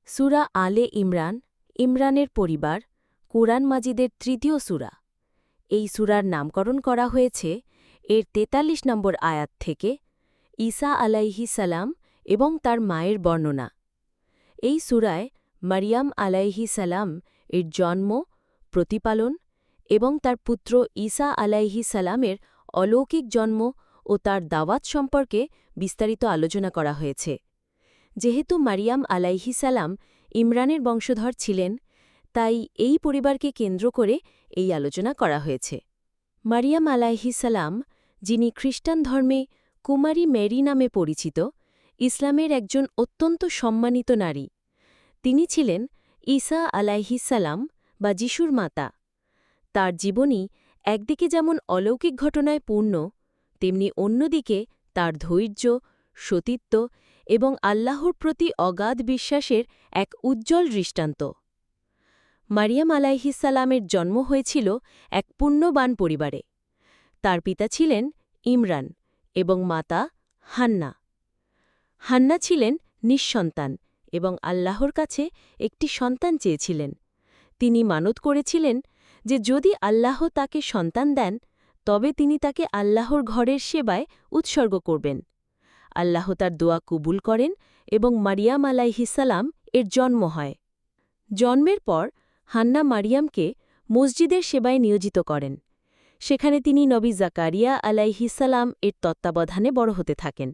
সূরা আলে ইমরান, ইমরানের পরিবার, কুরআন মাজিদের তৃতীয় সূরা। এই সূরার নামকরণ করা হয়েছে এর ৪৩ নম্বর আয়াত থেকে, ঈসা আলাইহিস সালাম এবং তার মায়ের বর্ণনা। এই সূরায় মারিয়াম আলাইহিস সালাম এর জন্ম, প্রতিপালন এবং তার পুত্র ঈসা আলাইহিস সালামের অলৌকিক জন্ম ও তার দাওয়াত সম্পর্কে বিস্তারিত আলোচনা করা হয়েছে। যেহেতু মারিয়াম আলাইহিস সালাম ইমরানের বংশধর ছিলেন, তাই এই পরিবারকে কেন্দ্র করে এই আলোচনা করা হয়েছে। মারিয়াম আলাইহিস সালাম, যিনি খ্রিস্টান ধর্মে কুমারী মেরি নামে পরিচিত, ইসলামের একজন অত্যন্ত সম্মানিত নারী। তিনি ছিলেন ঈসা আলাইহিস সালাম বা যিশুর মাতা। তার জীবনী একদিকে যেমন অলৌকিক ঘটনায় পূর্ণ, তেমনি অন্যদিকে তার ধৈর্য, সতীত্ব এবং আল্লাহর প্রতি অগাধ বিশ্বাসের এক উজ্জ্বল দৃষ্টান্ত। মারিয়াম আলাইহিস সালামের জন্ম হয়েছিল এক পুণ্যবান পরিবারে। তার পিতা ছিলেন ইমরান এবং মাতা হান্না। হান্না ছিলেন নিঃসন্তান এবং আল্লাহর কাছে একটি সন্তান চেয়েছিলেন। তিনি মানত করেছিলেন যে যদি আল্লাহ তাকে সন্তান দেন, তবে তিনি তাকে আল্লাহর ঘরের সেবায় উৎসর্গ করবেন। আল্লাহ তার দোয়া কবুল করেন এবং মারিয়াম আলাইহিস সালাম এর জন্ম হয়। জন্মের পর হান্না মারিয়ামকে মসজিদের সেবায় নিয়োজিত করেন। সেখানে তিনি নবী জাকারিয়া আলাইহিস সালাম এর তত্ত্বাবধানে বড় হতে থাকেন।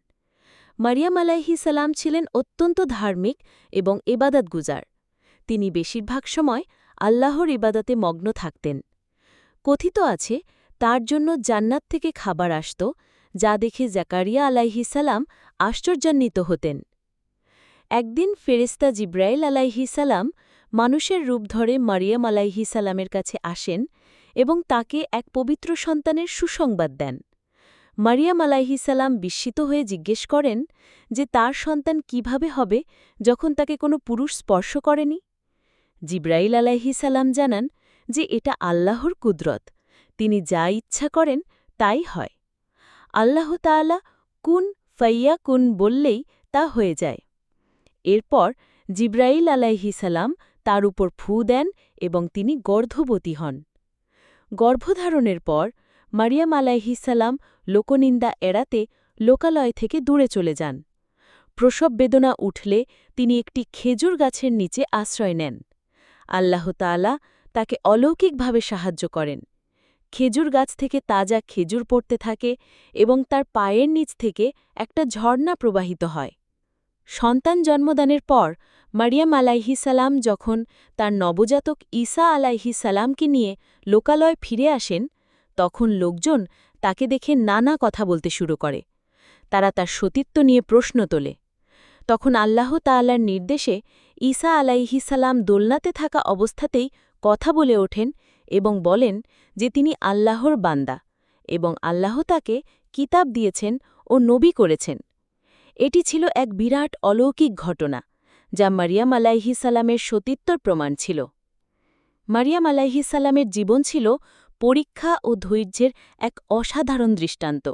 মারিয়াম আলাইহিস সালাম ছিলেন অত্যন্ত ধার্মিক এবং ইবাদতগুজার। তিনি বেশিরভাগ সময় আল্লাহর ইবাদতে মগ্ন থাকতেন। কথিত আছে তার জন্য জান্নাত থেকে খাবার আসত, যা দেখে জাকারিয়া আলাইহিস সালাম আশ্চর্যান্বিত হতেন। একদিন ফেরেশতা জিব্রাইল আলাইহিস সালাম মানুষের রূপ ধরে মারিয়াম আলাইহিস সালামের কাছে আসেন এবং তাকে এক পবিত্র সন্তানের সুসংবাদ দেন। মারিয়াম আলাইহিস সালাম বিস্মিত হয়ে জিজ্ঞেস করেন যে তার সন্তান কিভাবে হবে যখন তাকে কোনো পুরুষ স্পর্শ করেনি। জিব্রাইল আলাইহিস সালাম জানান যে এটা আল্লাহর কুদরত, তিনি যা ইচ্ছা করেন তাই হয়। আল্লাহ তাআলা কুন ফাইয়া কুন বললেই তা হয়ে যায়। এরপর জিব্রাইল আলাইহিস সালাম তার উপর ফু দেন এবং তিনি গর্ভবতী হন। গর্ভধারণের পর মারিয়াম আলাইহিস সালাম লোকনিন্দা এড়াতে লোকালয় থেকে দূরে চলে যান। প্রসব বেদনা উঠলে তিনি একটি খেজুর গাছের নিচে আশ্রয় নেন। আল্লাহ তাআলা তাকে অলৌকিকভাবে সাহায্য করেন। খেজুর গাছ থেকে তাজা খেজুর পড়তে থাকে এবং তার পায়ের নিচ থেকে একটা ঝর্ণা প্রবাহিত হয়। সন্তান জন্মদানের পর মারিয়াম আলাইহিস সালাম যখন তার নবজাতক ঈসা আলাইহিস সালামকে নিয়ে লোকালয় ফিরে আসেন, তখন লোকজন তাকে দেখে নানা কথা বলতে শুরু করে। তারা তার সতীত্ব নিয়ে প্রশ্ন তোলে। তখন আল্লাহ তাআলার নির্দেশে ঈসা আলাইহিস সালাম দোলনাতে থাকা অবস্থাতেই কথা বলে ওঠেন এবং বলেন যে তিনি আল্লাহর বান্দা এবং আল্লাহ তাকে কিতাব দিয়েছেন ও নবী করেছেন। এটি ছিল এক বিরাট অলৌকিক ঘটনা, যা মারিয়াম আলাইহিস সালামের সতীত্বর প্রমাণ ছিল। মারিয়াম আলাইহিস সালামের জীবন ছিল পরীক্ষা ও ধৈর্যের এক অসাধারণ দৃষ্টান্ত।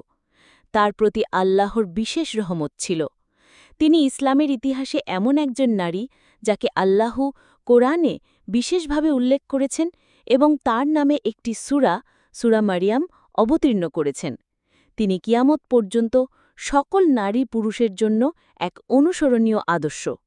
তার প্রতি আল্লাহর বিশেষ রহমত ছিল। তিনি ইসলামের ইতিহাসে এমন একজন নারী যাকে আল্লাহ কোরআনে বিশেষভাবে উল্লেখ করেছেন এবং তার নামে একটি সূরা, সূরা মারিয়াম, অবতীর্ণ করেছেন। তিনি কিয়ামত পর্যন্ত সকল নারী পুরুষের জন্য এক অনুসরণীয় আদর্শ।